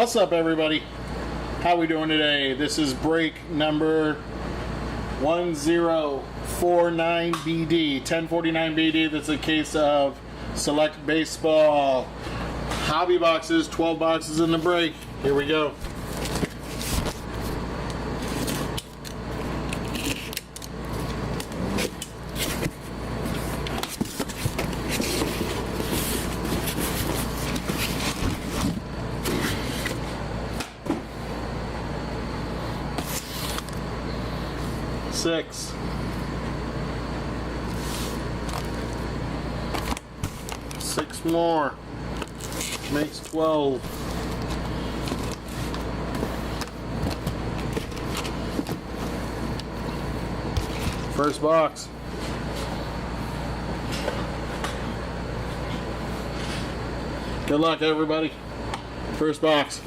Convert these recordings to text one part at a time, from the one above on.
What's up, everybody? How we doing today? This is break number 1049BD, 1049BD. That's a case of select baseball hobby boxes, 12 boxes in the break. Here we go. Six more makes 12. First box. Good luck, everybody. First box.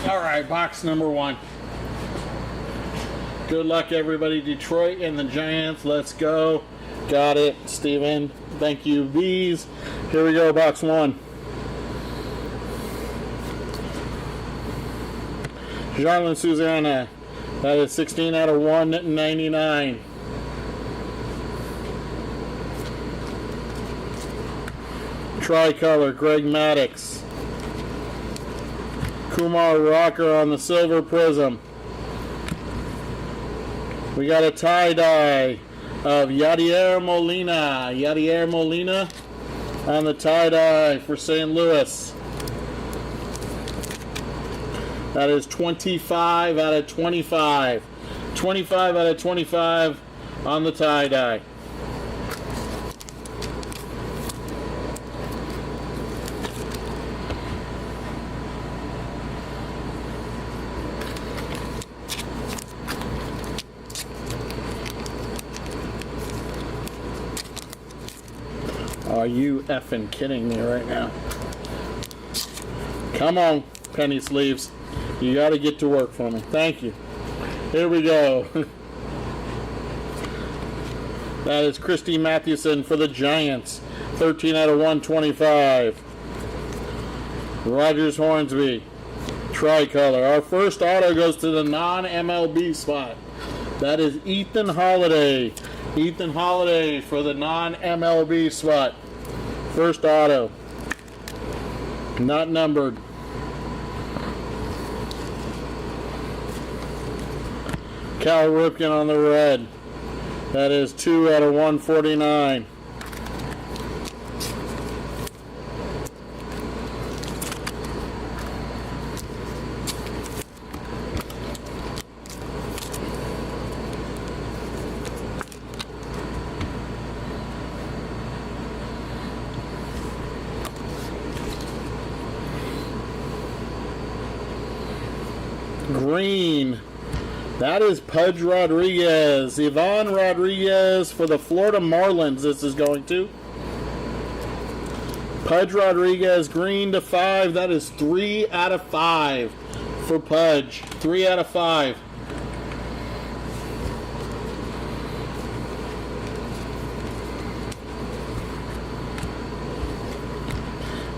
All right, box number one. Good luck, everybody. Detroit and the Giants. Let's go. Got it, Steven. Thank you, Bees. Here we go, box one. Jarlin Susanna. That is 16 out of 199. Tricolor, Greg Maddux. Kumar Rocker on the silver prism. We got a tie-dye of Yadier Molina. Yadier Molina on the tie-dye for St. Louis. That is 25 out of 25. 25 out of 25 on the tie-dye. Are you effing kidding me right now? Come on, penny sleeves. You got to get to work for me. Thank you. Here we go. That is Christy Mathewson for the Giants. 13 out of 125. Rogers Hornsby. Tricolor. Our first auto goes to the non-MLB spot. That is Ethan Holiday. Ethan Holiday for the non-MLB spot. First auto. Not numbered. Cal Ripken on the red. That is 2 out of 149. Green. That is Pudge Rodriguez. Ivan Rodriguez for the Florida Marlins. This is going to. Pudge Rodriguez, green to 5. That is 3 out of 5 for Pudge. 3 out of 5.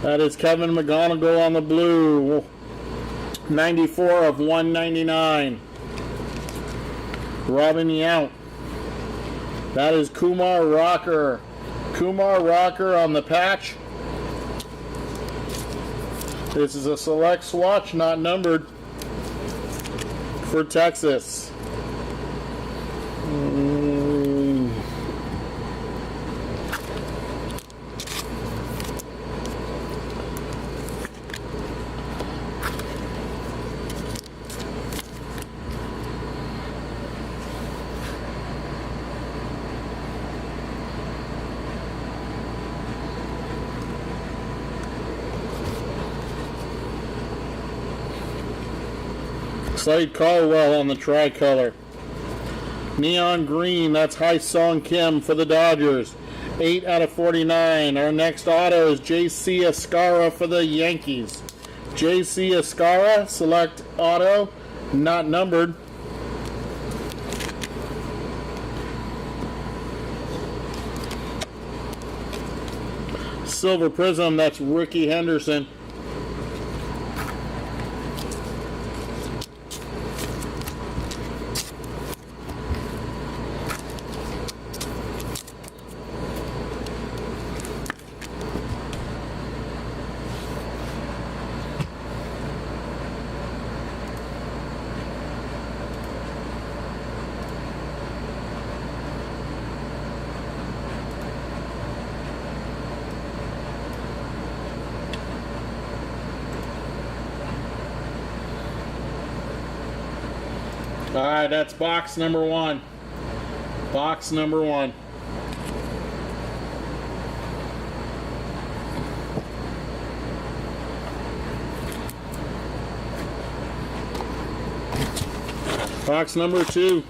That is Kevin McGonigal on the blue. 94 of 199. Robin Yount. That is Kumar Rocker. Kumar Rocker on the patch. This is a select swatch, not numbered, for Texas. Slade Caldwell on the tricolor. Neon green, that's Hai-Sung Kim for the Dodgers. 8 out of 49. Our next auto is J.C. Escara for the Yankees. J.C. Escara, select auto, not numbered. Silver Prism, that's Ricky Henderson. All right, that's box number 1. Box number 1. Box number 2.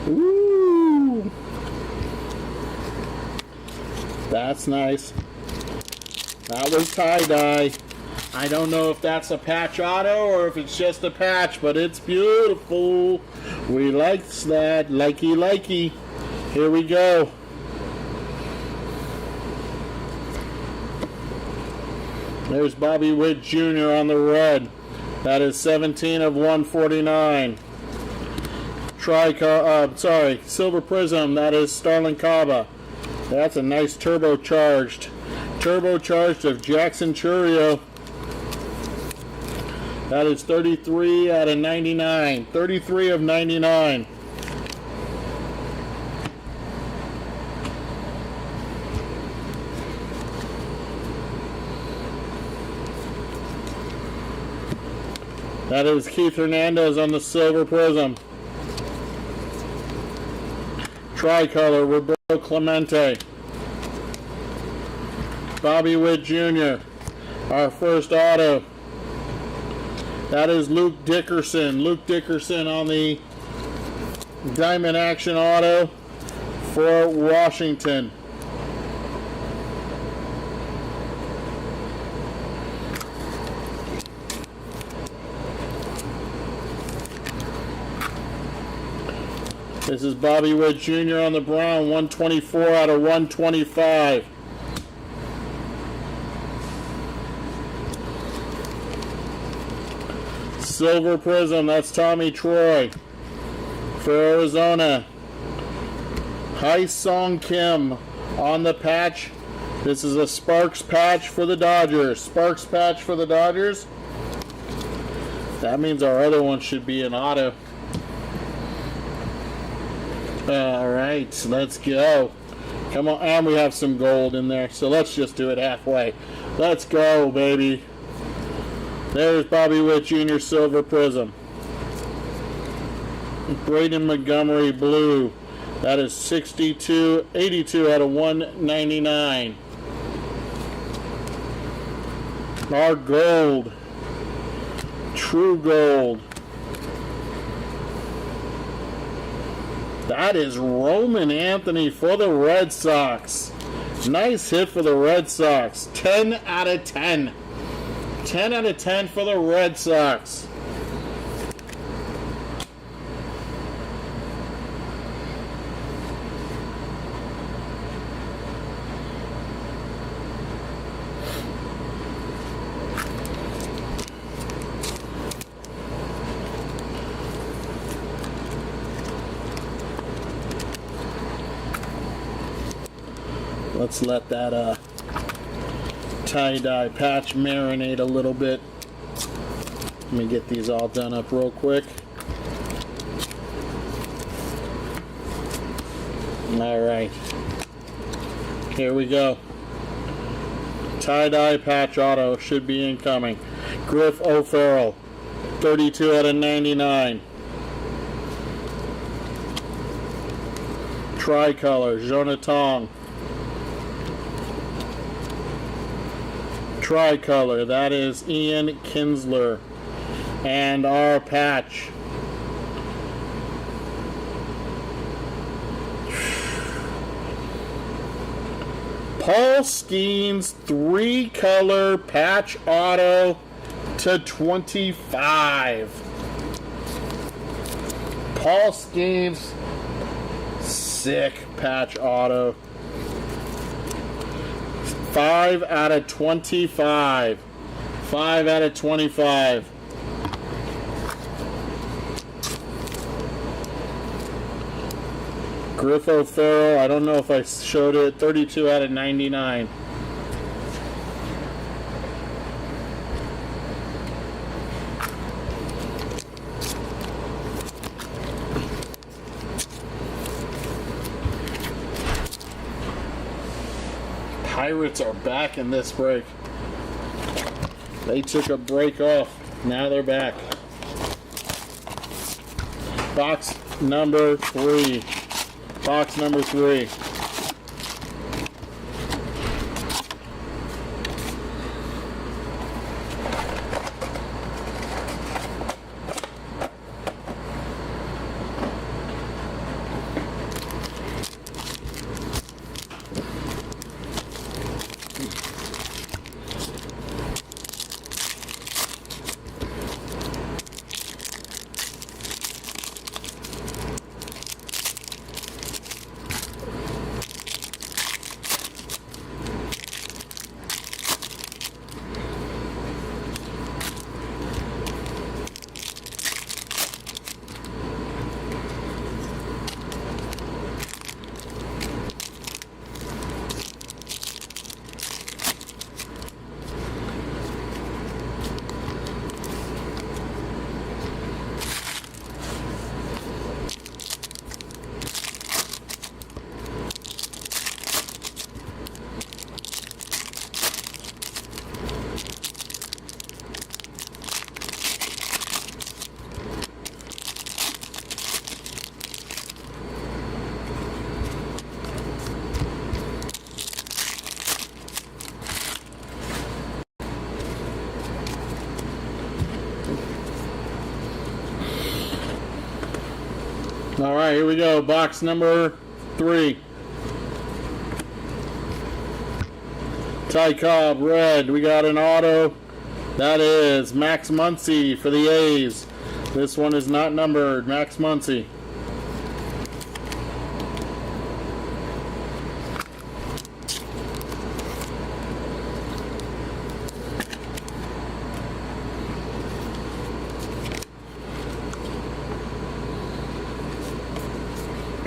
Ooh, that's nice. That was tie-dye. I don't know if that's a patch auto or if it's just a patch, but it's beautiful. We like that. Likey, likey. Here we go. There's Bobby Witt Jr. on the red. That is 17 of 149. Silver Prism, that is Starlin Caba. That's a nice turbocharged of Jackson Chourio. That is 33 out of 99. 33 of 99. That is Keith Hernandez on the Silver Prism. Tricolor, Roberto Clemente. Bobby Witt Jr. Our first auto. That is Luke Dickerson. Luke Dickerson on the Diamond Action auto for Washington. This is Bobby Witt Jr. on the brown, 124 out of 125. Silver Prism, that's Tommy Troy for Arizona. Sung Kim on the patch. This is a Sparks patch for the Dodgers. Sparks patch for the Dodgers. That means our other one should be an auto. Alright, let's go. Come on, and we have some gold in there, so let's just do it halfway. Let's go, baby. There's Bobby Witt Jr. Silver Prism. Braden Montgomery Blue. That is 82 out of 199. Our gold. True gold. That is Roman Anthony for the Red Sox. Nice hit for the Red Sox. 10 out of 10. 10 out of 10 for the Red Sox. Let's let that tie-dye patch marinate a little bit. Let me get these all done up real quick. Alright. Here we go. Tie-dye patch auto should be incoming. Griff O'Farrell. 32 out of 99. Tricolor. Jonathan. Tricolor, that is Ian Kinsler. And our patch. Paul Skeens 3-color patch auto to 25. Paul Skeens, sick patch auto. 5 out of 25. 5 out of 25. Griff O'Farrell, I don't know if I showed it. 32 out of 99. Pirates are back in this break. They took a break off. Now they're back. Box number 3. Box number 3. All right, here we go. Box number 3. Ty Cobb, red. We got an auto. That is Max Muncy for the A's. This one is not numbered. Max Muncy.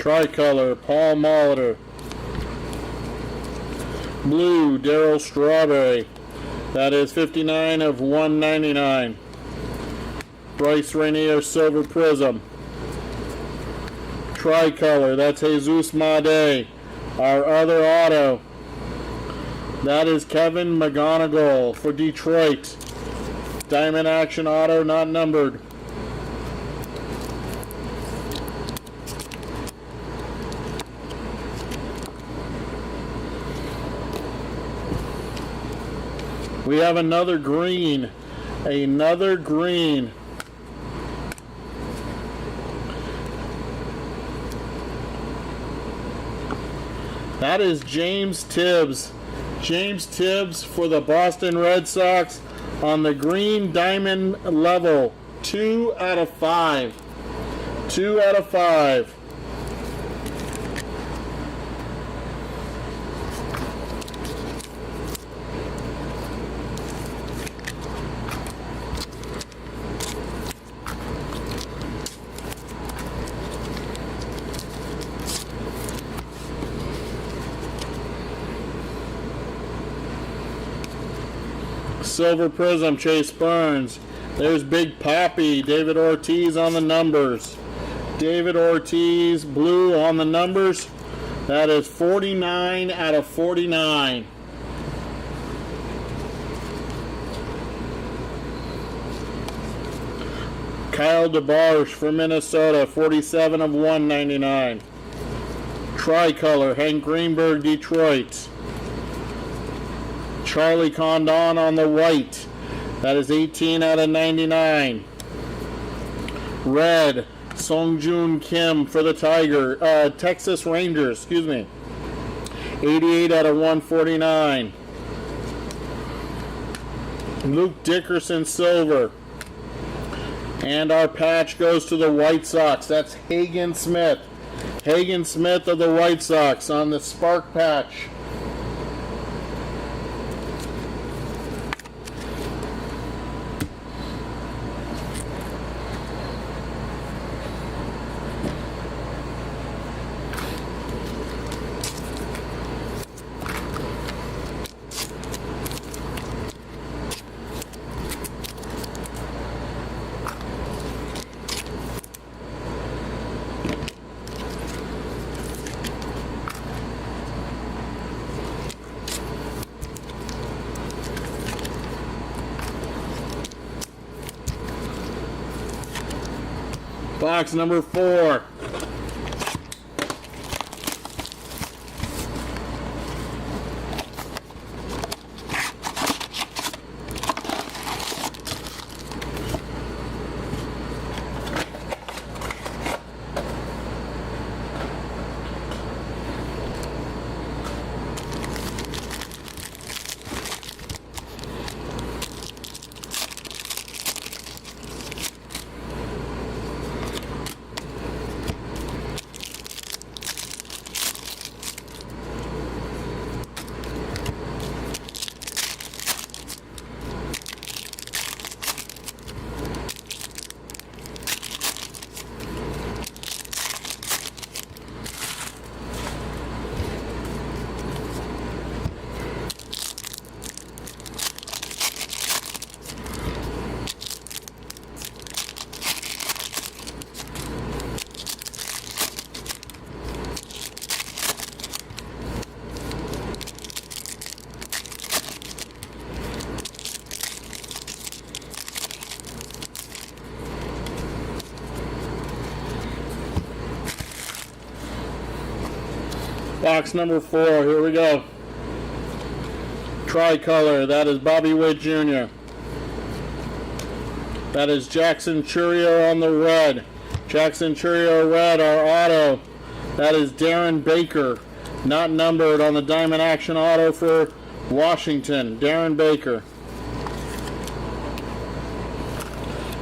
Tricolor, Paul Molitor. Blue, Darryl Strawberry. That is 59 of 199. Bryce Rainier, Silver Prism. Tricolor, that's Jesus Made. Our other auto, that is Kevin McGonigal for Detroit. Diamond Action auto, not numbered. We have another green. Another green. That is James Tibbs. James Tibbs for the Boston Red Sox on the green diamond level. 2 out of 5. 2 out of 5. Silver Prism, Chase Burns. There's Big Papi, David Ortiz on the numbers. David Ortiz, blue on the numbers. That is 49 out of 49. Kyle DeBarge for Minnesota, 47 of 199. Tricolor, Hank Greenberg, Detroit. Charlie Condon on the white. That is 18 out of 99. Red, Songjun Kim for the Texas Rangers, 88 out of 149. Luke Dickerson, silver. And our patch goes to the White Sox. That's Hagen Smith. Hagen Smith of the White Sox on the Spark patch. Box number 4. Box number 4, here we go. Tricolor, that is Bobby Witt Jr. That is Jackson Chourio on the red. Jackson Chourio red, our auto. That is Darren Baker, not numbered on the Diamond Action auto for Washington. Darren Baker.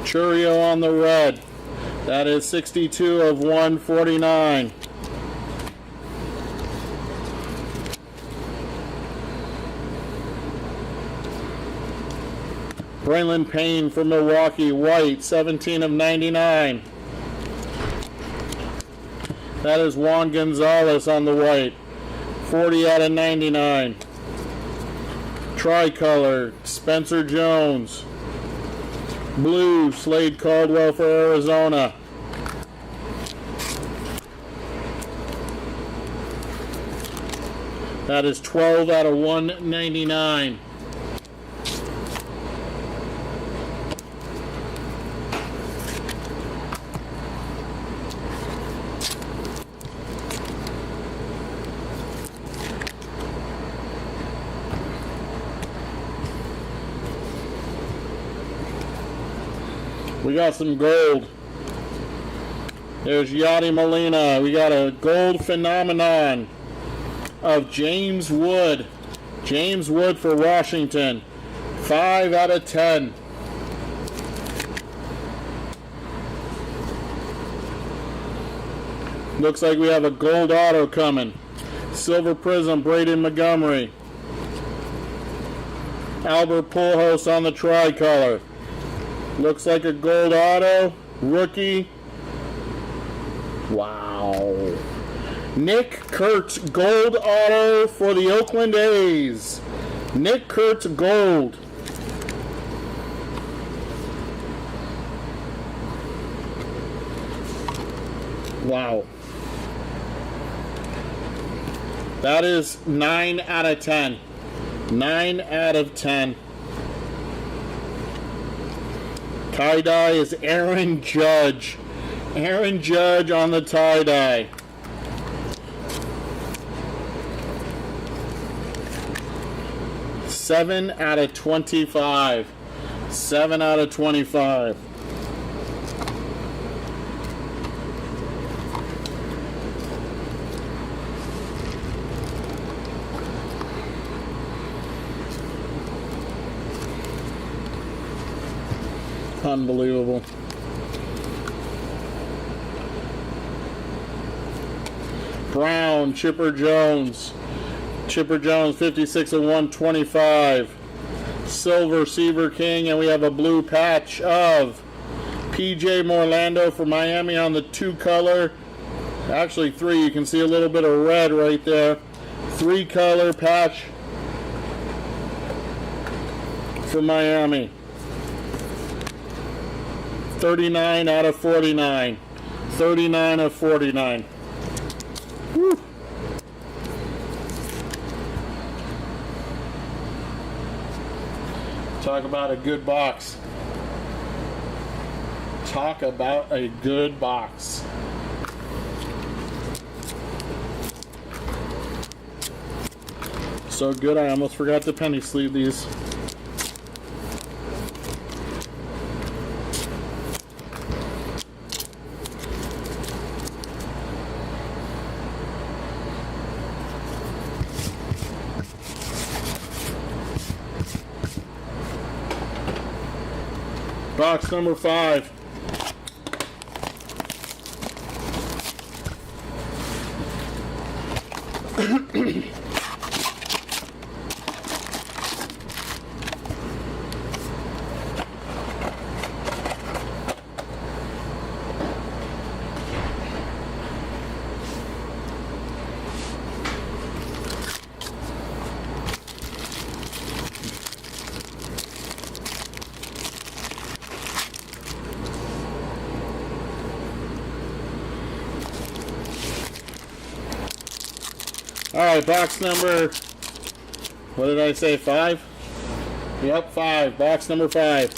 Chourio on the red. That is 62 of 149. Braylon Payne from Milwaukee, white, 17 of 99. That is Juan Gonzalez on the white. 40 out of 99. Tricolor, Spencer Jones. Blue, Slade Caldwell for Arizona. That is 12 out of 199. We got some gold. There's Yadi Molina. We got a gold phenomenon of James Wood. James Wood for Washington. 5 out of 10. Looks like we have a gold auto coming. Silver Prism, Braden Montgomery. Albert Pujols on the tricolor. Looks like a gold auto. Rookie. Wow. Nick Kurtz, gold auto for the Oakland A's. Nick Kurtz, gold. Wow. That is 9 out of 10. 9 out of 10. Tie-dye is Aaron Judge. Aaron Judge on the tie-dye. Seven out of 25. 7 out of 25. Unbelievable. Brown, Chipper Jones. Chipper Jones, 56 of 125. Silver, Seaver King, and we have a blue patch of PJ Morlando for Miami on the 2-color. Actually 3, you can see a little bit of red right there. 3-color patch for Miami. 39 out of 49. 39 of 49. Woo. Talk about a good box. Talk about a good box. So good, I almost forgot to penny sleeve these. Box number 5. All right, box number, what did I say, 5? Yep, 5. Box number 5.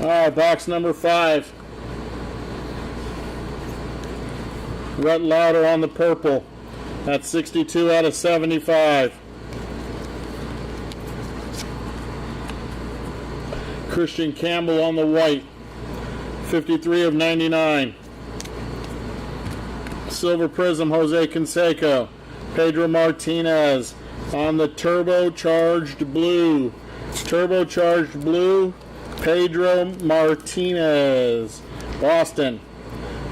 Alright, box number 5. Rhett Lauder on the purple. That's 62 out of 75. Christian Campbell on the white. 53 of 99. Silver Prism, Jose Canseco. Pedro Martinez on the turbocharged blue. Turbocharged blue, Pedro Martinez. Boston.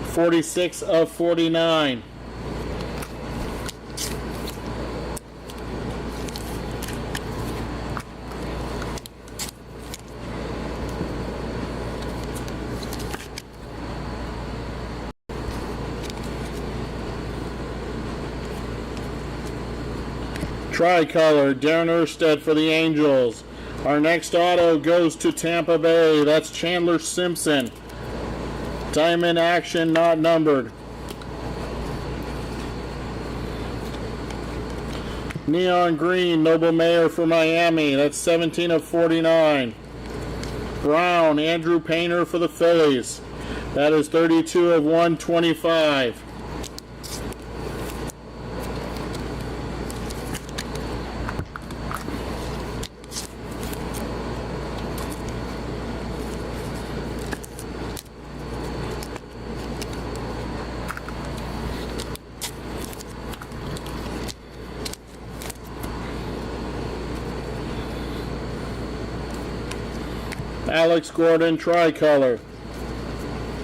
46 of 49. Tricolor, Darren Erstead for the Angels. Our next auto goes to Tampa Bay. That's Chandler Simpson. Diamond action, not numbered. Neon green, Noble Mayer for Miami. That's 17 of 49. Brown, Andrew Painter for the Phillies. That is 32 of 125. Alex Gordon tricolor.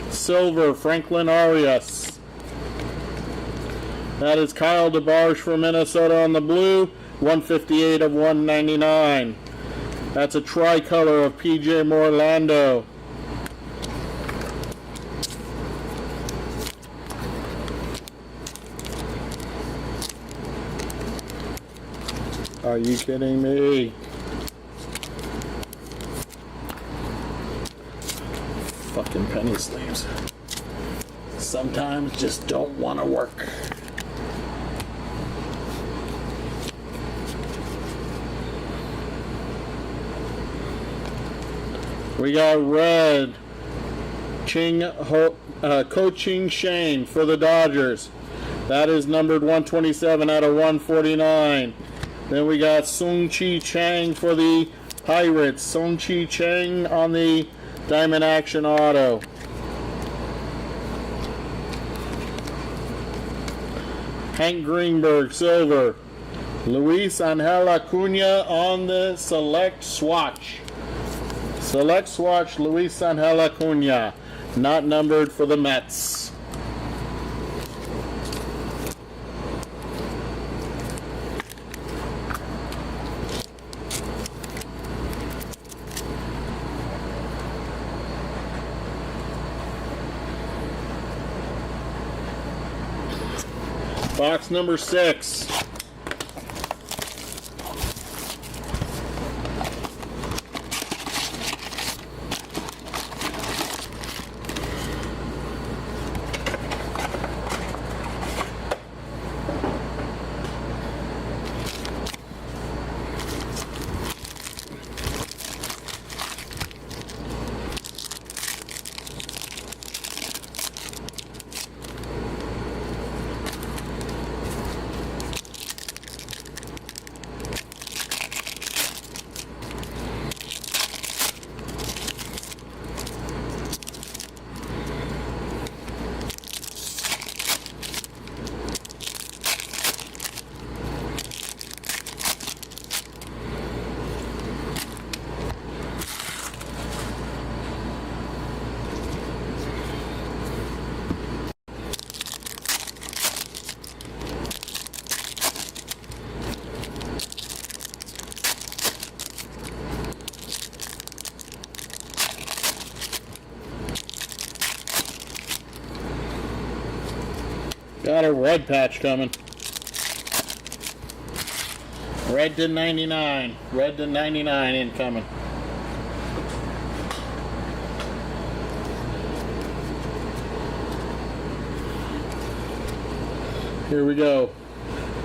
Silver, Franklin Arias. That is Kyle DeBarge for Minnesota on the blue. 158 of 199. That's a tricolor of PJ Morlando. Are you kidding me? Fucking penny sleeves. Sometimes just don't want to work. We got red. Coaching Shane for the Dodgers. That is numbered 127 out of 149. Then we got Sung Chi Chang for the Pirates. Sung Chi Chang on the Diamond Action Auto. Hank Greenberg, silver. Luis Angel Acuna on the Select Swatch. Select Swatch, Luis Angel Acuna. Not numbered for the Mets. Box number 6. Got a red patch coming. Red to 99. Red to 99 incoming. Here we go.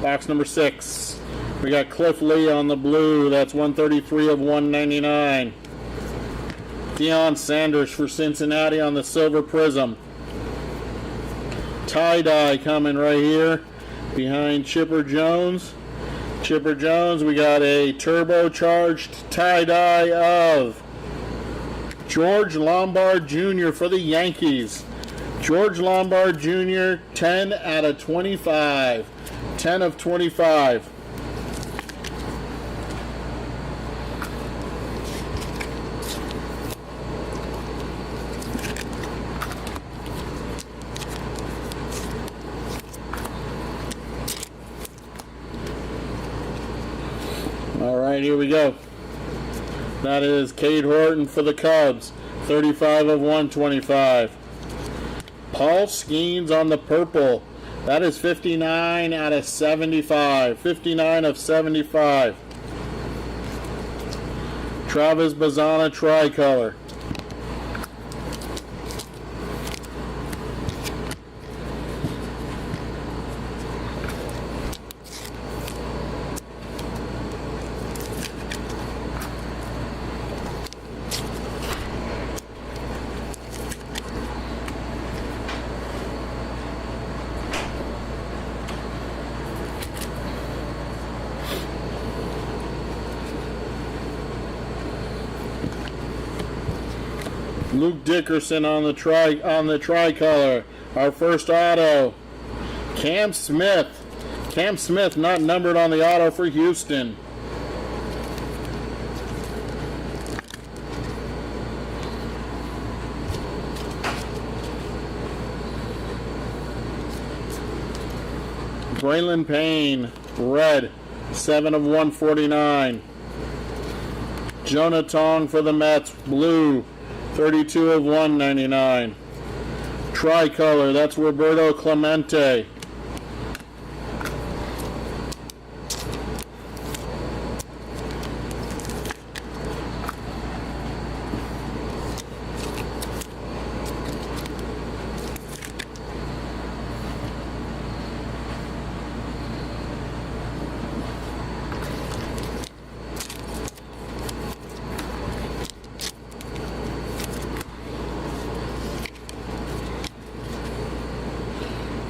Box number 6. We got Cliff Lee on the blue. That's 133 of 199. Deion Sanders for Cincinnati on the silver prism. Tie-dye coming right here behind Chipper Jones. Chipper Jones, we got a turbocharged tie-dye of George Lombard Jr. for the Yankees. George Lombard Jr., 10 out of 25. 10 of 25. All right, here we go. That is Cade Horton for the Cubs, 35 of 125. Paul Skeens on the purple. That is 59 out of 75. 59 of 75. Travis Bazzana tricolor. Luke Dickerson on the tricolor. Our first auto. Cam Smith. Cam Smith not numbered on the auto for Houston. Braylon Payne, red, 7 of 149. Jonah Tong for the Mets, blue, 32 of 199. Tricolor, that's Roberto Clemente.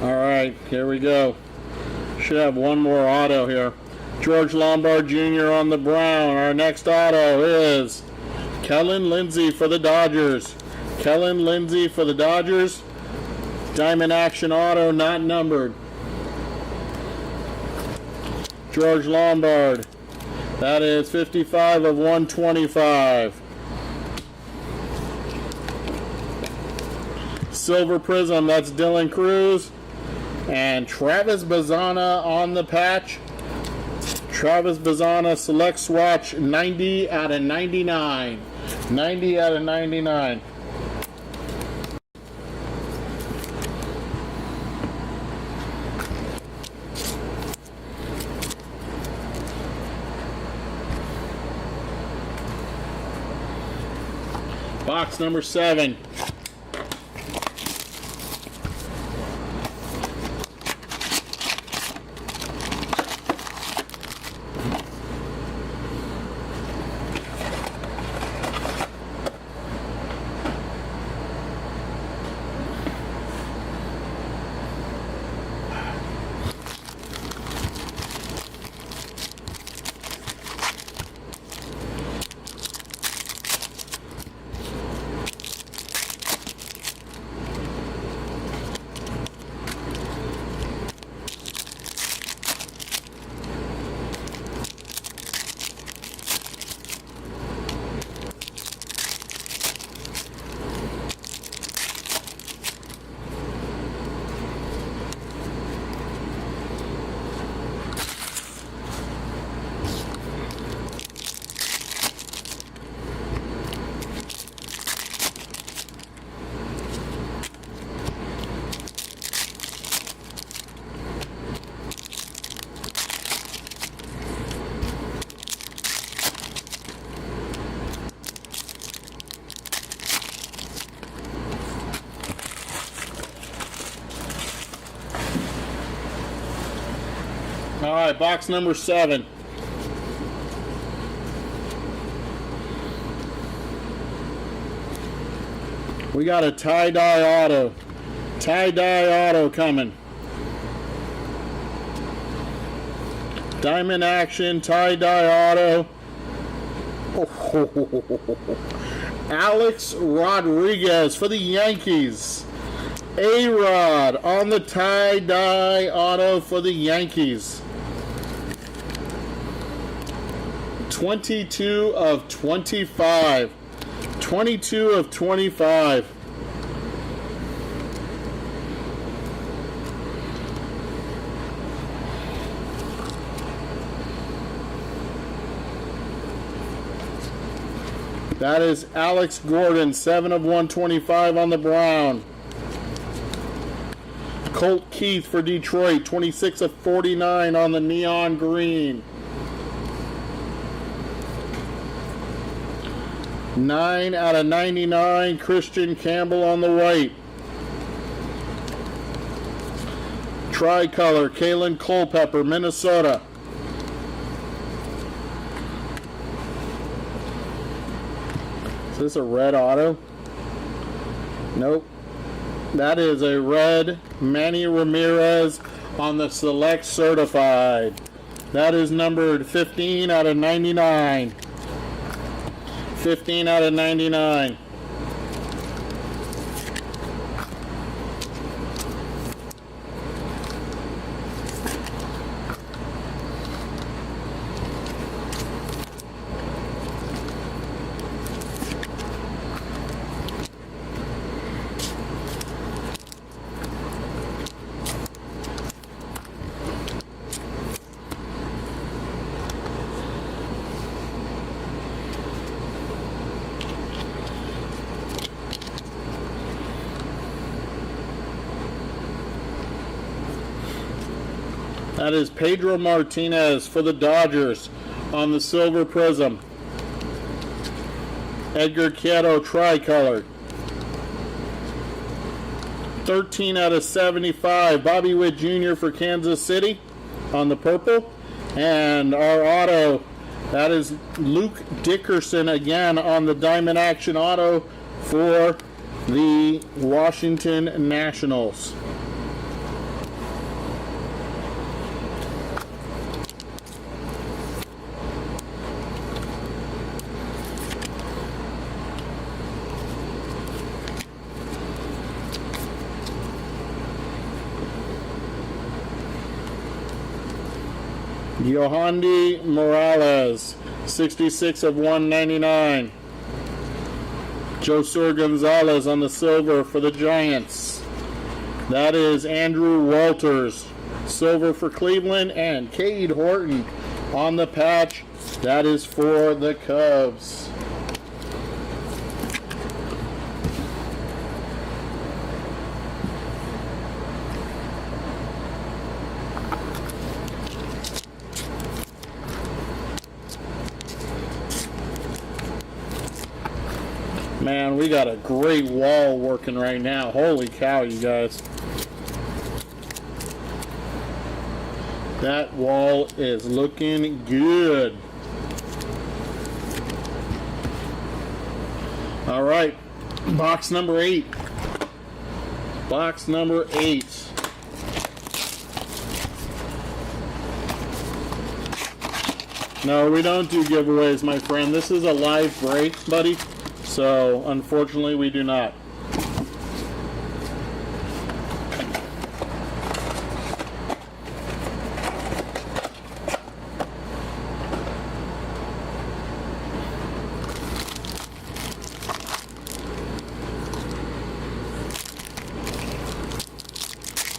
Alright, here we go. Should have one more auto here. George Lombard Jr. on the brown. Our next auto is Kellen Lindsey for the Dodgers. Kellen Lindsey for the Dodgers. Diamond Action auto, not numbered. George Lombard. That is 55 of 125. Silver Prism, that's Dylan Cruz. And Travis Bazzana on the patch. Travis Bazzana select swatch, 90 out of 99. 90 out of 99. Box number 7. All right, box number 7. We got a tie-dye auto. Tie-dye auto coming. Diamond Action tie-dye auto. Alex Rodriguez for the Yankees. A-Rod on the tie-dye auto for the Yankees. 22 of 25. 22 of 25. That is Alex Gordon, 7 of 125 on the brown. Colt Keith for Detroit, 26 of 49 on the neon green. 9 out of 99, Christian Campbell on the white. Tricolor, Kalen Culpepper, Minnesota. Is this a red auto? Nope. That is a red Manny Ramirez on the Select Certified. That is numbered 15 out of 99. 15 out of 99. That is Pedro Martinez for the Dodgers on the Silver Prism. Edgar Quieto tricolor. 13 out of 75. Bobby Witt Jr. for Kansas City on the purple. And our auto, that is Luke Dickerson again on the Diamond Action auto for the Washington Nationals. Yohandy Morales, 66 of 199. Josur Gonzalez on the silver for the Giants. That is Andrew Walters, silver for Cleveland, and Cade Horton on the patch. That is for the Cubs. Man, we got a great wall working right now. Holy cow, you guys. That wall is looking good. All right, box number 8. Box number 8. No, we don't do giveaways, my friend. This is a live break, buddy. So, unfortunately, we do not.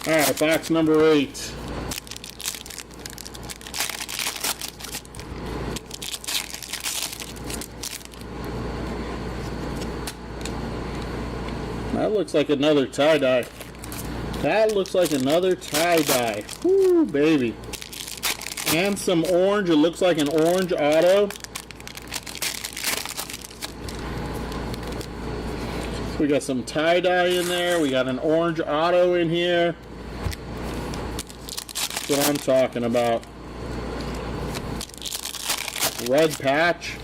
All right, box number 8. That looks like another tie-dye. That looks like another tie-dye. Whoo, baby. And some orange. It looks like an orange auto. We got some tie-dye in there. We got an orange auto in here. That's what I'm talking about. Red patch.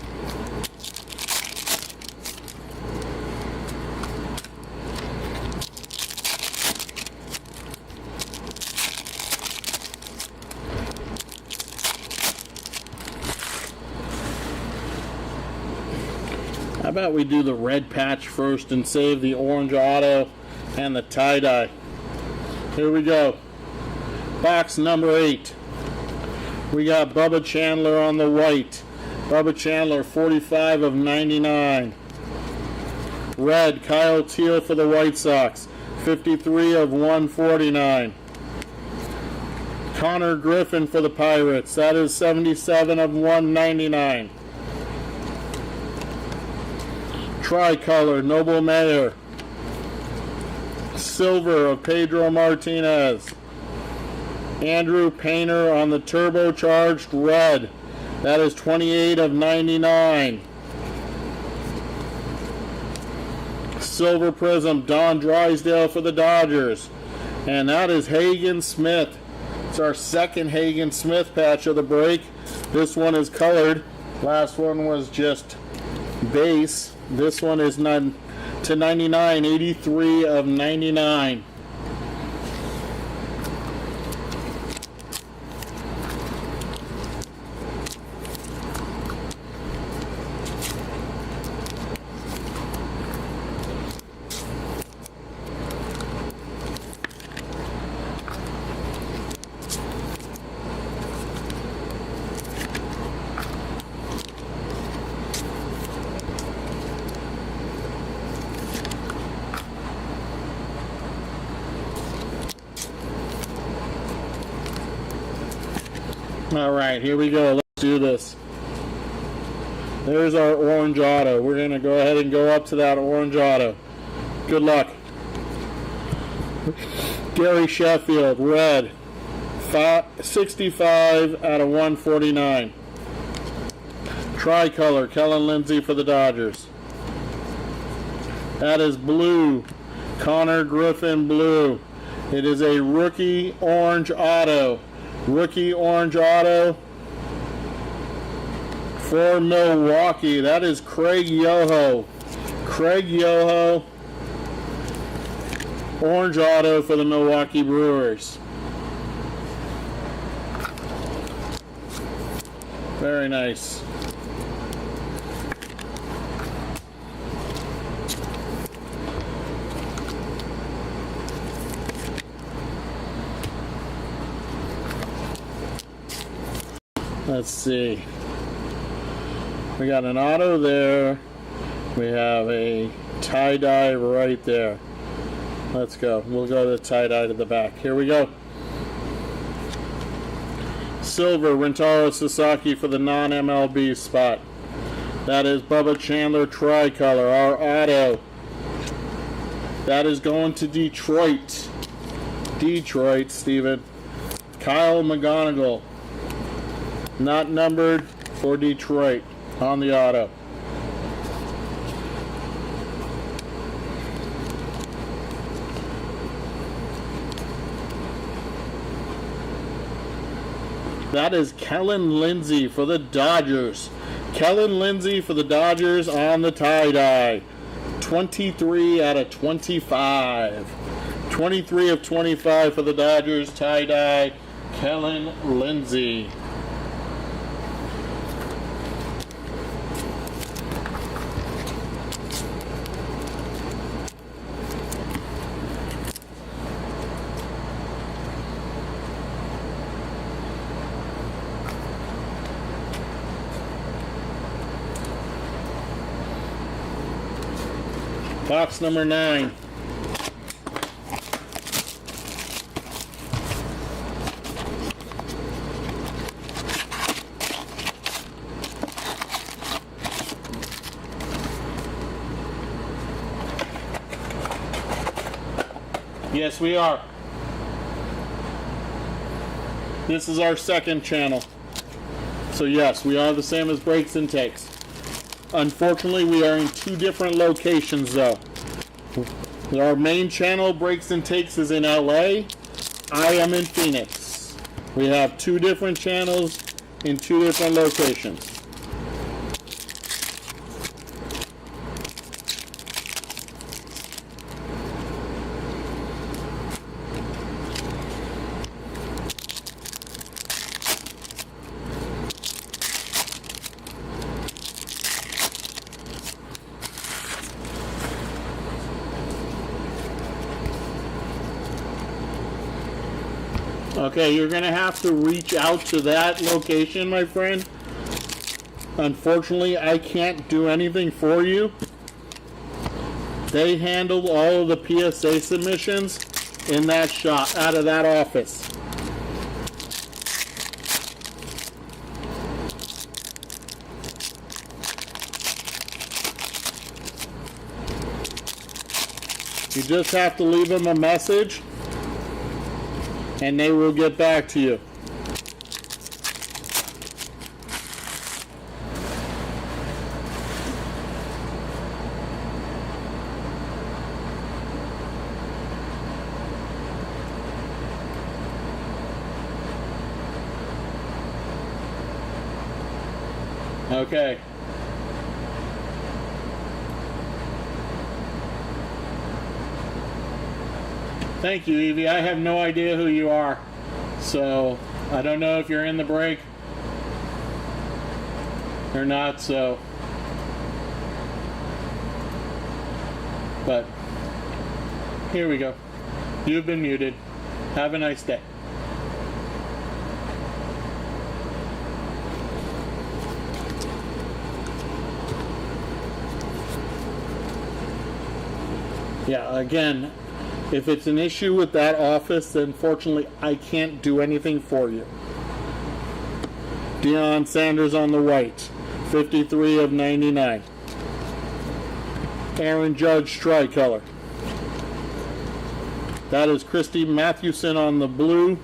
How about we do the red patch first and save the orange auto and the tie-dye. Here we go. Box number 8. We got Bubba Chandler on the white. Bubba Chandler, 45 of 99. Red, Kyle Teal for the White Sox, 53 of 149. Connor Griffin for the Pirates, that is 77 of 199. Tricolor, Noble Mayer. Silver of Pedro Martinez. Andrew Painter on the turbocharged red, that is 28 of 99. Silver Prism, Don Drysdale for the Dodgers. And that is Hagen Smith. It's our second Hagen Smith patch of the break. This one is colored. Last one was just base. This one is to 99, 83 of 99. All right, here we go. Let's do this. There's our orange auto. We're going to go ahead and go up to that orange auto. Good luck. Gary Sheffield, red, 65 out of 149. Tricolor, Kellen Lindsay for the Dodgers. That is blue, Connor Griffin blue. It is a rookie orange auto. Rookie orange auto for Milwaukee. That is Craig Yoho. Craig Yoho. Orange auto for the Milwaukee Brewers. Very nice. Let's see. We got an auto there. We have a tie-dye right there. Let's go. We'll go to the tie-dye to the back. Here we go. Silver, Rentaro Sasaki for the non-MLB spot. That is Bubba Chandler Tricolor, our auto. That is going to Detroit. Detroit, Steven. Kyle McGonigal. Not numbered for Detroit on the auto. That is Kellen Lindsay for the Dodgers. Kellen Lindsay for the Dodgers on the tie-dye. 23 out of 25. 23 of 25 for the Dodgers tie-dye. Kellen Lindsay. Box number 9. Yes, we are. This is our second channel. So yes, we are the same as Breaks and Takes. Unfortunately, we are in 2 different locations, though. Our main channel, Breaks and Takes, is in LA. I am in Phoenix. We have 2 different channels in 2 different locations. Okay, you're going to have to reach out to that location, my friend. Unfortunately, I can't do anything for you. They handled all of the PSA submissions in that shop, out of that office. You just have to leave them a message and they will get back to you. Okay. Thank you, Evie. I have no idea who you are. So, I don't know if you're in the break or not, so. But, here we go. You've been muted. Have a nice day. Yeah, again, if it's an issue with that office, then unfortunately I can't do anything for you. Deion Sanders on the white, 53 of 99. Aaron Judge tricolor. That is Christy Mathewson on the blue.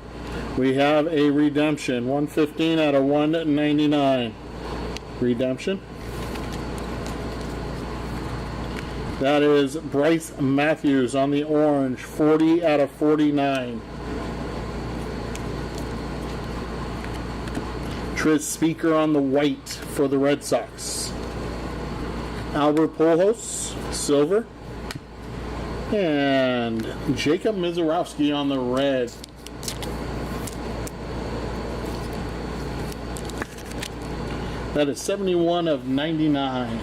We have a redemption, 115 out of 199. Redemption. That is Bryce Matthews on the orange, 40 out of 49. Tris Speaker on the white for the Red Sox. Albert Pujols, silver. And Jacob Mizorowski on the red. That is 71 of 99.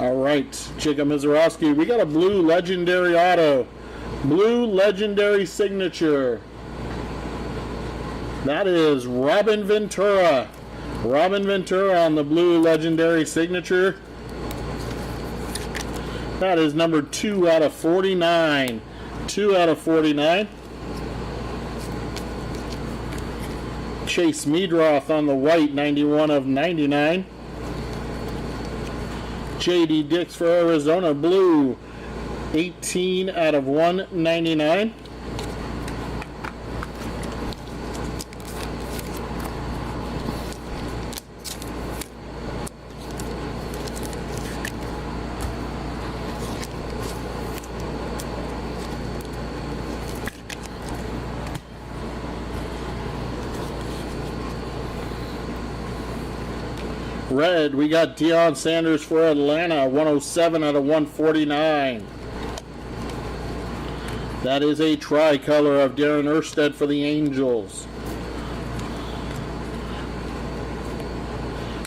All right, Jacob Mizorowski. We got a blue legendary auto. Blue legendary signature. That is Robin Ventura. Robin Ventura on the blue legendary signature. That is number 2 out of 49. 2 out of 49. Chase Meadroth on the white, 91 of 99. J.D. Dix for Arizona, blue, 18 out of 199. Red, we got Deion Sanders for Atlanta, 107 out of 149. That is a tricolor of Darren Erstead for the Angels.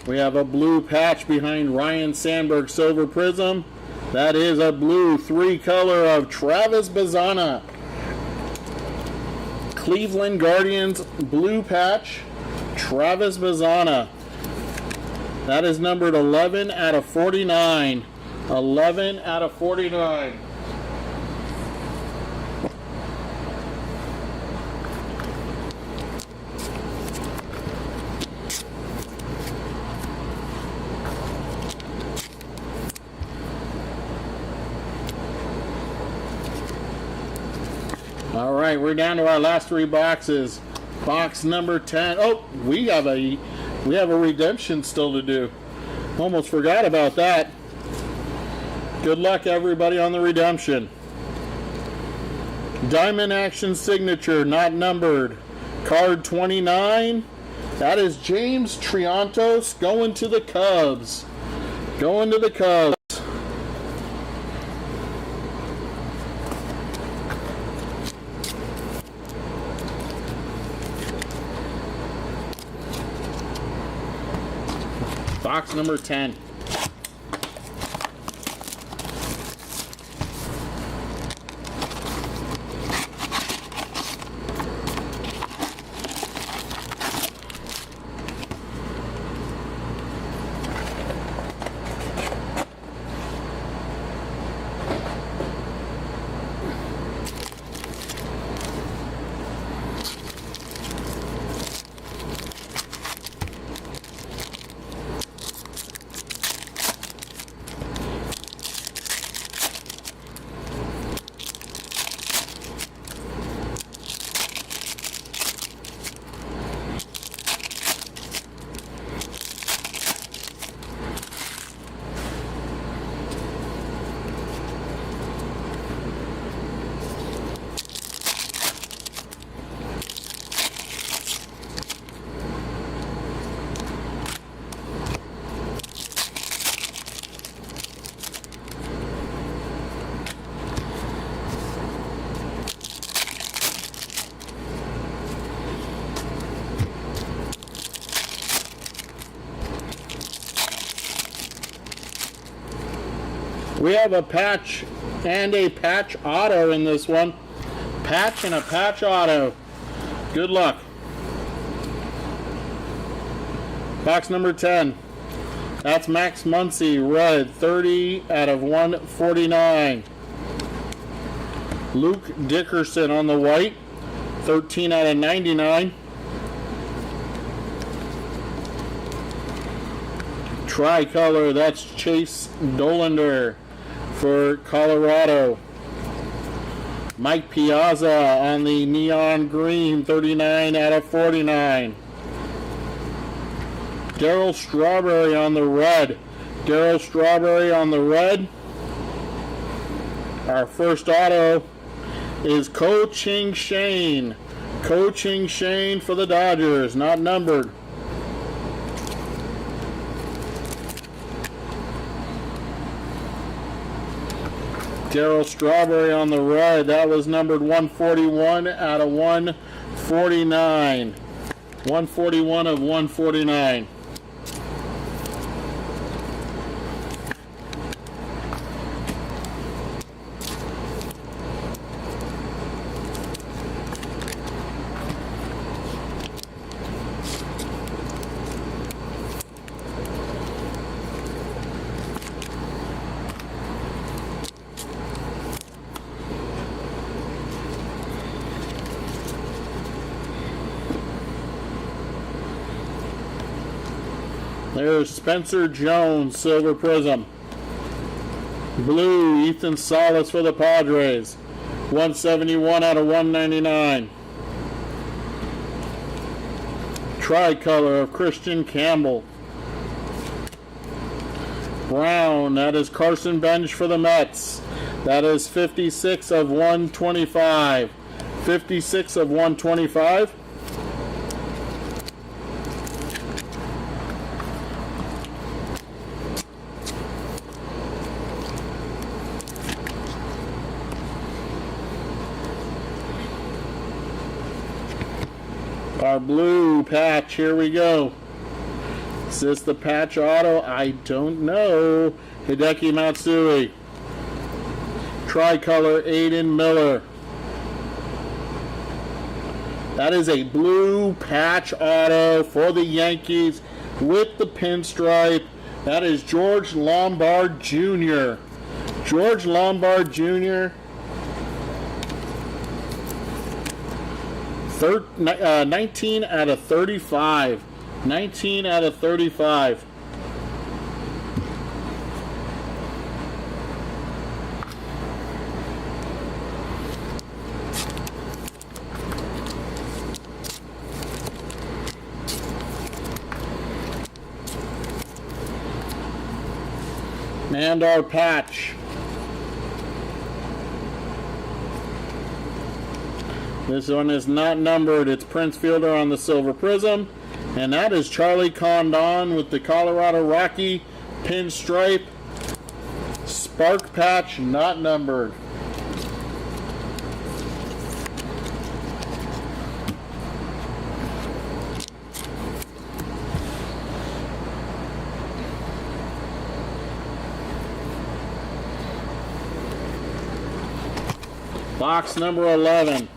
We have a blue patch behind Ryan Sandberg Silver Prism. That is a blue 3-color of Travis Bazzana. Cleveland Guardians blue patch, Travis Bazzana. That is numbered 11 out of 49. 11 out of 49. All right, we're down to our last 3 boxes. Box number 10. Oh, we have a We have a redemption still to do. Almost forgot about that. Good luck, everybody, on the redemption. Diamond Action Signature, not numbered. Card 29. That is James Triantos going to the Cubs. Going to the Cubs. Box number 10. We have a patch and a patch auto in this one. Patch and a patch auto. Good luck. Box number 10. That's Max Muncy, red, 30 out of 149. Luke Dickerson on the white, 13 out of 99. Tricolor, that's Chase Dollander for Colorado. Mike Piazza on the neon green, 39 out of 49. Darryl Strawberry on the red. Darryl Strawberry on the red. Our first auto is Ko-Ching Shane. Ko-Ching Shane for the Dodgers, not numbered. Darryl Strawberry on the red. That was numbered 141 out of 149. 141 of 149. There's Spencer Jones, Silver Prism. Blue, Ethan Salas for the Padres. 171 out of 199. Tricolor of Christian Campbell. Brown, that is Carson Bench for the Mets. That is 56 of 125. 56 of 125. Our blue patch, here we go. Is this the patch auto? I don't know. Hideki Matsui. Tricolor, Aiden Miller. That is a blue patch auto for the Yankees with the pinstripe. That is George Lombard Jr. George Lombard Jr. 19 out of 35. 19 out of 35. And our patch. This one is not numbered. It's Prince Fielder on the silver prism. And that is Charlie Condon with the Colorado Rocky pinstripe spark patch, not numbered. Box number 11.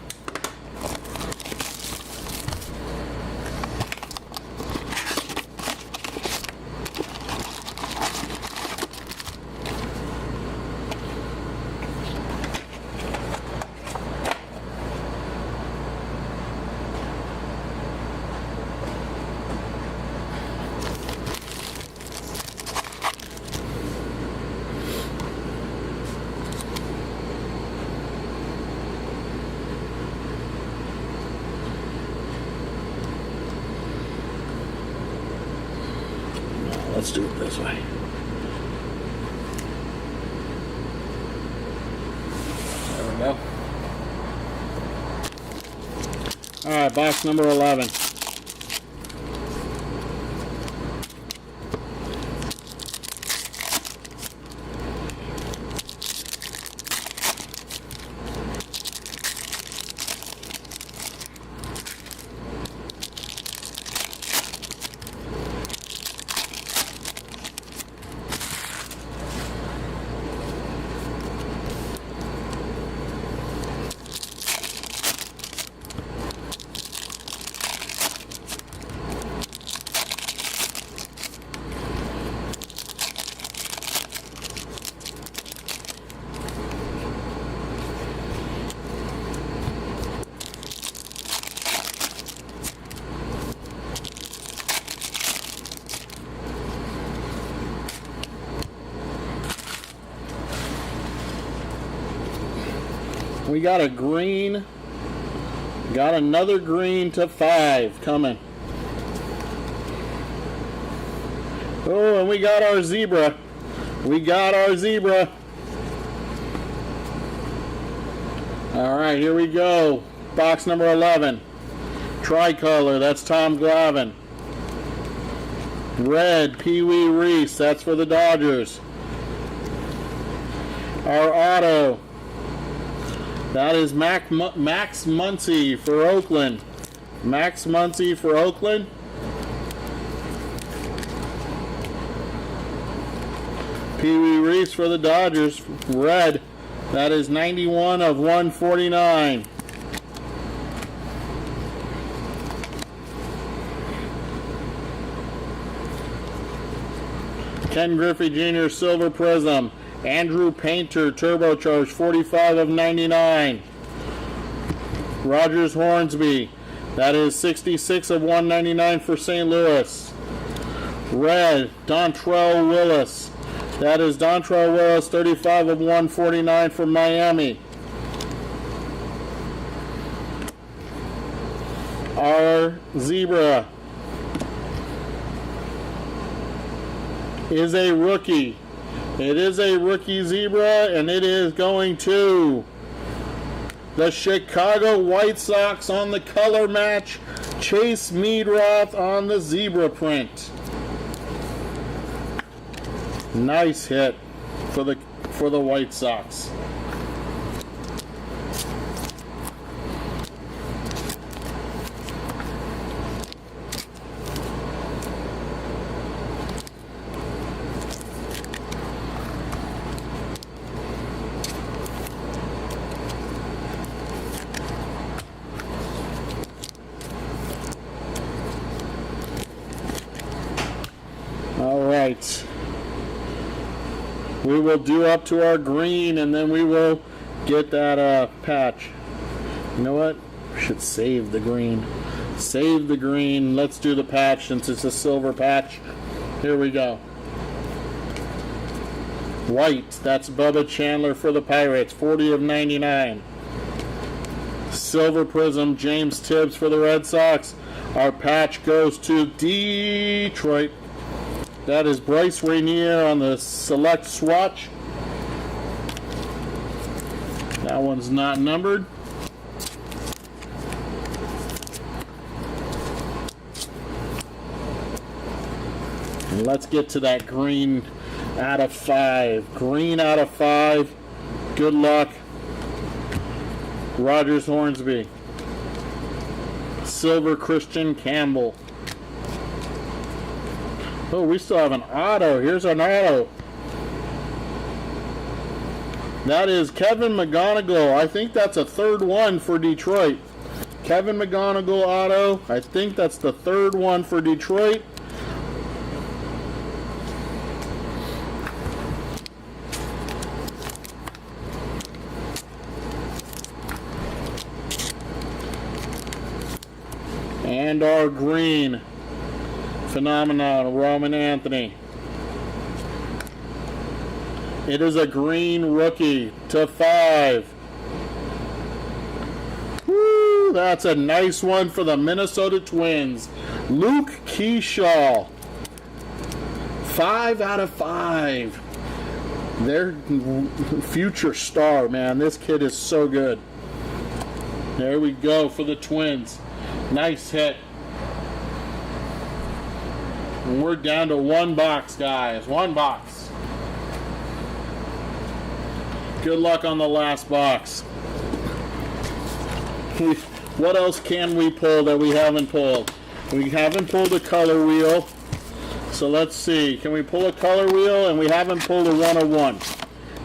Let's do it this way. There we go. All right, box number 11. We got a green. Got another green to 5 coming. Oh, and we got our zebra. We got our zebra. All right, here we go. Box number 11. Tricolor, that's Tom Glavine. Red, Pee Wee Reese, that's for the Dodgers. Our auto, that is Max Muncy for Oakland. Max Muncy for Oakland. Pee Wee Reese for the Dodgers. Red, that is 91 of 149. Ken Griffey Jr. Silver Prism. Andrew Painter Turbocharged 45 of 99. Rogers Hornsby, that is 66 of 199 for St. Louis. Red, Dontrell Willis, that is Dontrell Willis 35 of 149 for Miami. Our zebra is a rookie. It is a rookie zebra, and it is going to the Chicago White Sox on the color match. Chase Meadroth on the zebra print. Nice hit for the White Sox. All right. We will do up to our green, and then we will get that patch. You know what? We should save the green. Save the green. Let's do the patch since it's a silver patch. Here we go. White. That's Bubba Chandler for the Pirates. 40 of 99. Silver Prism. James Tibbs for the Red Sox. Our patch goes to Detroit. That is Bryce Rainier on the select swatch. That one's not numbered. And let's get to that green out of 5. Green out of 5. Good luck. Rogers Hornsby. Silver Christian Campbell. Oh, we still have an auto. Here's an auto. That is Kevin McGonigal. I think that's a third one for Detroit. Kevin McGonigal auto. I think that's the third one for Detroit. And our green phenomenon, Roman Anthony. It is a green rookie /5. Woo, that's a nice one for the Minnesota Twins. Luke Keyshaw. 5 out of 5. Their future star, man. This kid is so good. There we go for the Twins. Nice hit. And we're down to one box, guys. One box. Good luck on the last box. What else can we pull that we haven't pulled? We haven't pulled a color wheel. So let's see. Can we pull a color wheel? And we haven't pulled a 1 of 1.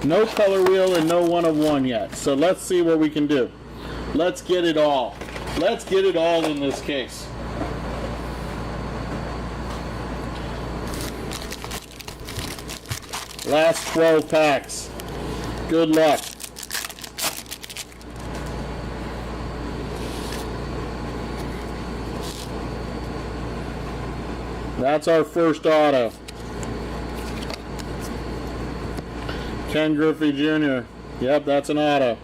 No color wheel and no 1 of 1 yet. So let's see what we can do. Let's get it all. Let's get it all in this case. Last 12 packs. Good luck. That's our first auto. Ken Griffey Jr. Yep, that's an auto.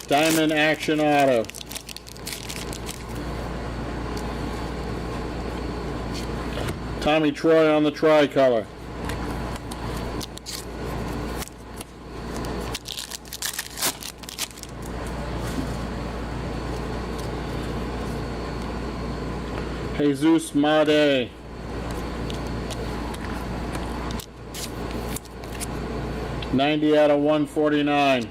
Diamond Action Auto. Tommy Troy on the tricolor. Jesus Made. $90 out of 149.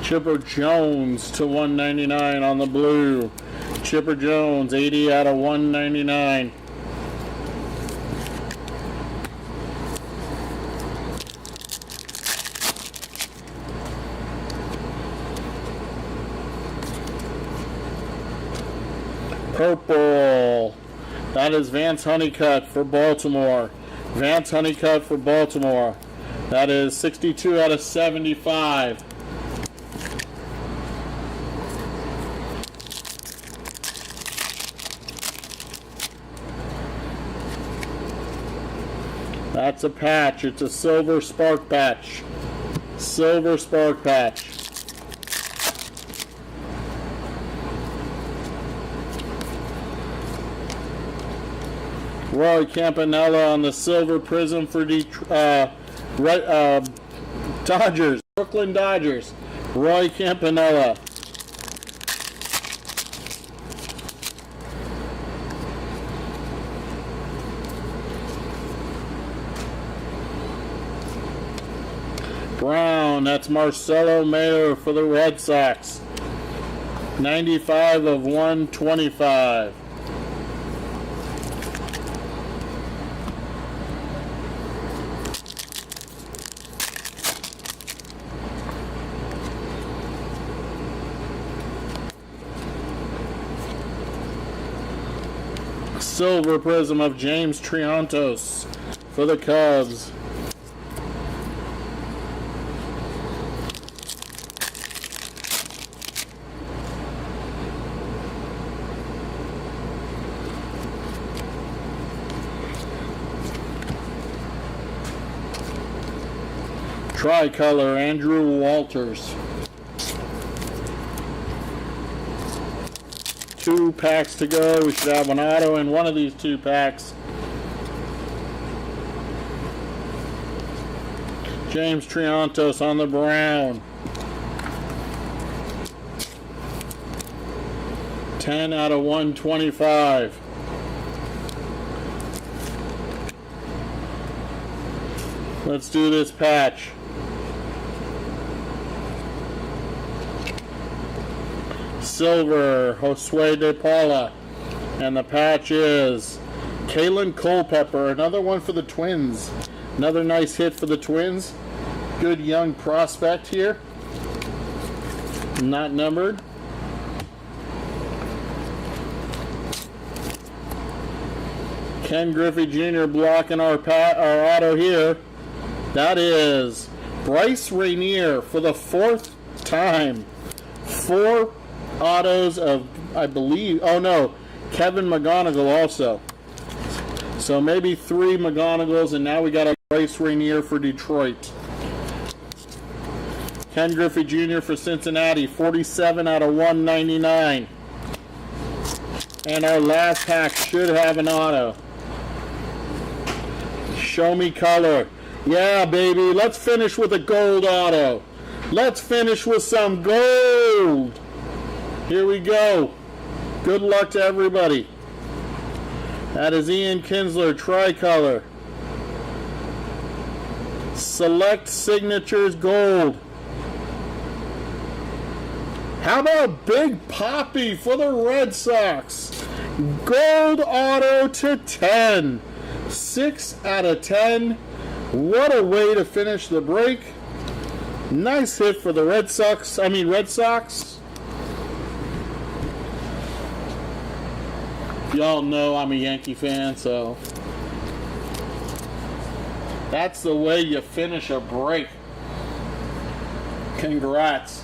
Chipper Jones /199 on the blue. Chipper Jones, 80 out of 199. Purple. That is Vance Honeycutt for Baltimore. Vance Honeycutt for Baltimore. That is 62 out of 75. That's a patch. It's a silver spark patch. Silver spark patch. Roy Campanella on the silver prism for Dodgers. Brooklyn Dodgers. Roy Campanella. Brown, that's Marcelo Mayer for the Red Sox. 95 of 125. Silver prism of James Triantos for the Cubs. Tricolor, Andrew Walters. 2 packs to go. We should have an auto in one of these 2 packs. James Triantos on the brown. 10 out of 125. Let's do this patch. Silver, Josue De Paula. And the patch is Kalen Culpepper. Another one for the Twins. Another nice hit for the Twins. Good young prospect here. Not numbered. Ken Griffey Jr. blocking our auto here. That is Bryce Rainier for the 4th time. 4 autos of, I believe, oh no, Kevin McGonigal also. So maybe 3 McGonigals, and now we got a Bryce Rainier for Detroit. Ken Griffey Jr. for Cincinnati, 47 out of 199. And our last pack should have an auto. Show me color. Yeah, baby. Let's finish with a gold auto. Let's finish with some gold. Here we go. Good luck to everybody. That is Ian Kinsler, Tricolor. Select Signatures Gold. How about Big Poppy for the Red Sox? Gold auto to 10. 6 out of 10. What a way to finish the break. Nice hit for the Red Sox. Y'all know I'm a Yankee fan, so that's the way you finish a break. Congrats.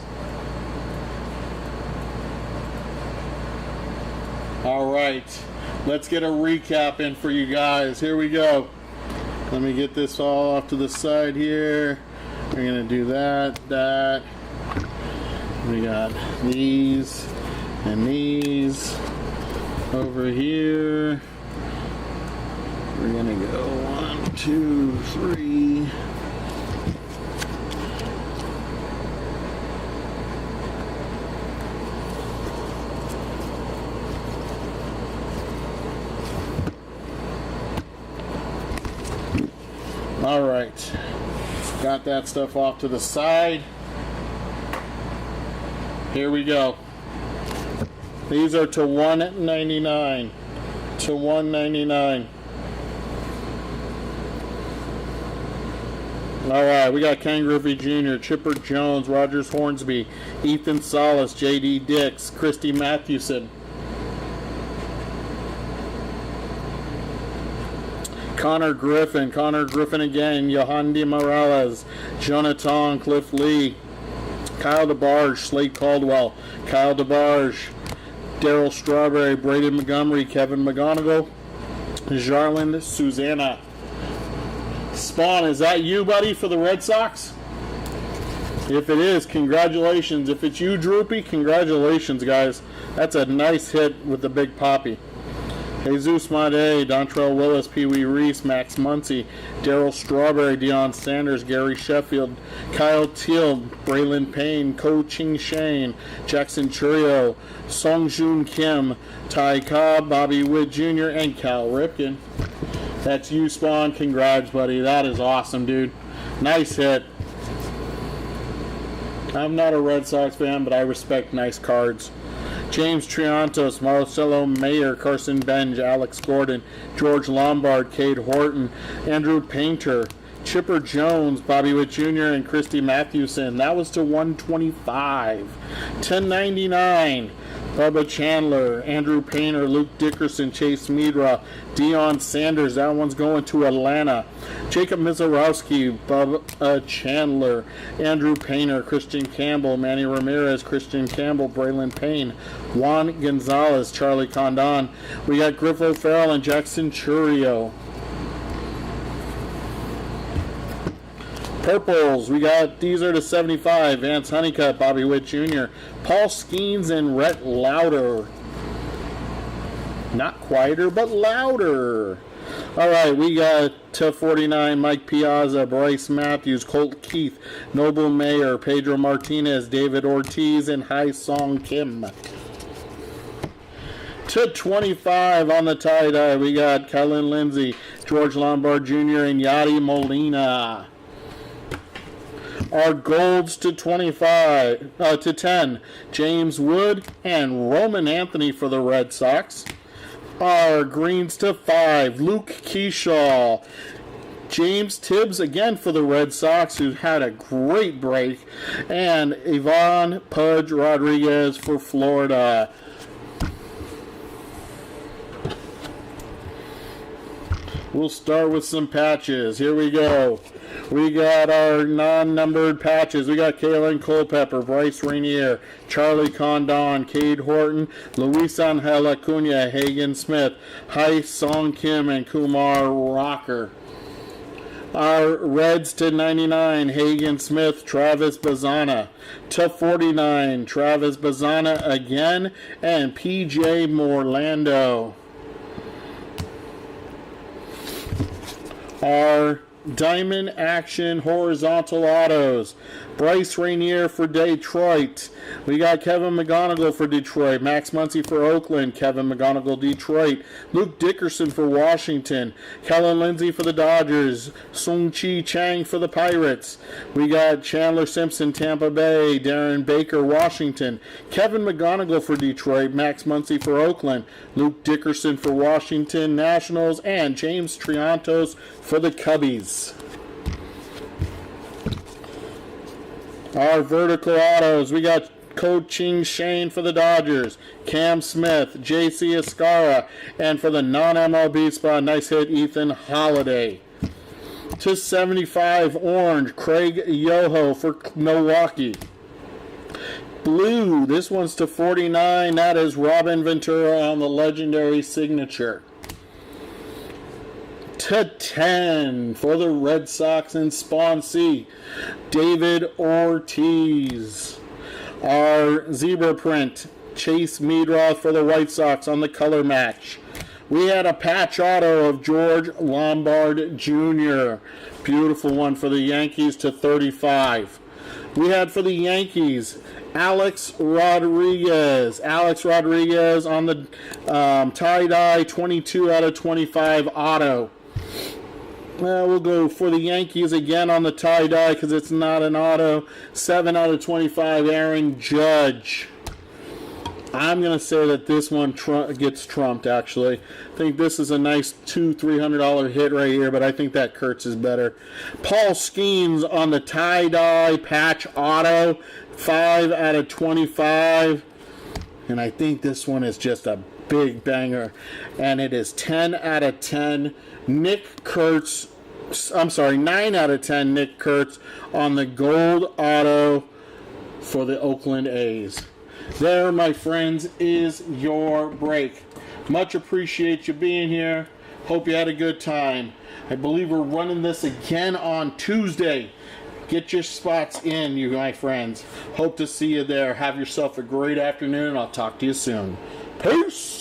All right, let's get a recap in for you guys. Here we go. Let me get this all off to the side here. We're gonna do that. We got these and these over here. We're gonna go 1, 2, 3. All right, got that stuff off to the side. Here we go. These are to $1.99. To $1.99. All right, we got Ken Griffey Jr., Chipper Jones, Rogers Hornsby, Ethan Salas, J.D. Dix, Christy Mathewson. Connor Griffin again, Yohandy Morales, Jonathan Cliff Lee, Kyle DeBarge, Slate Caldwell, Kyle DeBarge, Darryl Strawberry, Braden Montgomery, Kevin McGonigal, Jarlin Susanna. Spawn, is that you, buddy, for the Red Sox? If it is, congratulations. If it's you, Droopy, congratulations, guys. That's a nice hit with the Big Poppy. Jesus Made, Dontrell Willis, Pee Wee Reese, Max Muncy, Darryl Strawberry, Deion Sanders, Gary Sheffield, Kyle Teal, Braylon Payne, Ko Ching Shane, Jackson Churio, Song Joon Kim, Ty Cobb, Bobby Witt Jr., and Cal Ripken. That's you, Spawn. Congrats, buddy. That is awesome, dude. Nice hit. I'm not a Red Sox fan, but I respect nice cards. James Triantos, Marcelo Mayer, Carson Benj, Alex Gordon, George Lombard, Cade Horton, Andrew Painter, Chipper Jones, Bobby Witt Jr., and Christy Mathewson. That was to 125. 1099. Bubba Chandler, Andrew Painter, Luke Dickerson, Chase Meadra, Deion Sanders. That one's going to Atlanta. Jacob Mizorowski, Bubba Chandler, Andrew Painter, Christian Campbell, Manny Ramirez, Christian Campbell, Braylon Payne, Juan Gonzalez, Charlie Condon. We got Griff O'Farrell and Jackson Churio. Purples, we got, these are to 75. Vance Honeycutt, Bobby Witt Jr., Paul Skeens, and Rhett Lauder. Not quieter, but louder. All right, we got to 49, Mike Piazza, Bryce Matthews, Colt Keith, Noble Mayer, Pedro Martinez, David Ortiz, and Hai Song Kim. To 25 on the tie-dye, we got Kellen Lindsay, George Lombard Jr., and Yadi Molina. Our golds to 25, to 10, James Wood and Roman Anthony for the Red Sox. Our greens to 5, Luke Keyshaw, James Tibbs again for the Red Sox, who had a great break, and Ivan Pudge Rodriguez for Florida. We'll start with some patches. Here we go. We got our non-numbered patches. We got Kalen Culpepper, Bryce Rainier, Charlie Condon, Cade Horton, Luis Angel Acuna, Hagen Smith, Hai Song Kim, and Kumar Rocker. Our Reds to 99, Hagen Smith, Travis Bazana. To 49, Travis Bazana again, and PJ Morlando. Our Diamond Action Horizontal Autos, Bryce Rainier for Detroit. We got Kevin McGonigal for Detroit, Max Muncy for Oakland, Kevin McGonigal Detroit, Luke Dickerson for Washington, Kellen Lindsay for the Dodgers, Sung Chi Chang for the Pirates. We got Chandler Simpson Tampa Bay, Darren Baker Washington, Kevin McGonigal for Detroit, Max Muncy for Oakland, Luke Dickerson for Washington Nationals, and James Triantos for the Cubbies. Our vertical autos, we got Ko-Ching Shane for the Dodgers, Cam Smith, J.C. Escara, and for the non-MLB spot, nice hit, Ethan Holiday. To 75, orange, Craig Yoho for Milwaukee. Blue, this one's to 49, that is Robin Ventura on the legendary signature. To 10 for the Red Sox and Spawn C, David Ortiz. Our zebra print, Chase Meadroth for the White Sox on the color match. We had a patch auto of George Lombard Jr. Beautiful one for the Yankees to 35. We had for the Yankees, Alex Rodriguez. Alex Rodriguez on the tie-dye 22 out of 25 auto. We'll go for the Yankees again on the tie-dye because it's not an auto. 7 out of 25, Aaron Judge. I'm going to say that this one gets trumped, actually. I think this is a nice $200-$300 hit right here, but I think that Kurtz is better. Paul Skeens on the tie-dye patch auto. 5 out of 25. And I think this one is just a big banger. And it is 10 out of 10. 9 out of 10 Nick Kurtz on the gold auto for the Oakland A's. There, my friends, is your break. Much appreciate you being here. Hope you had a good time. I believe we're running this again on Tuesday. Get your spots in, you my friends. Hope to see you there. Have yourself a great afternoon, and I'll talk to you soon. Peace!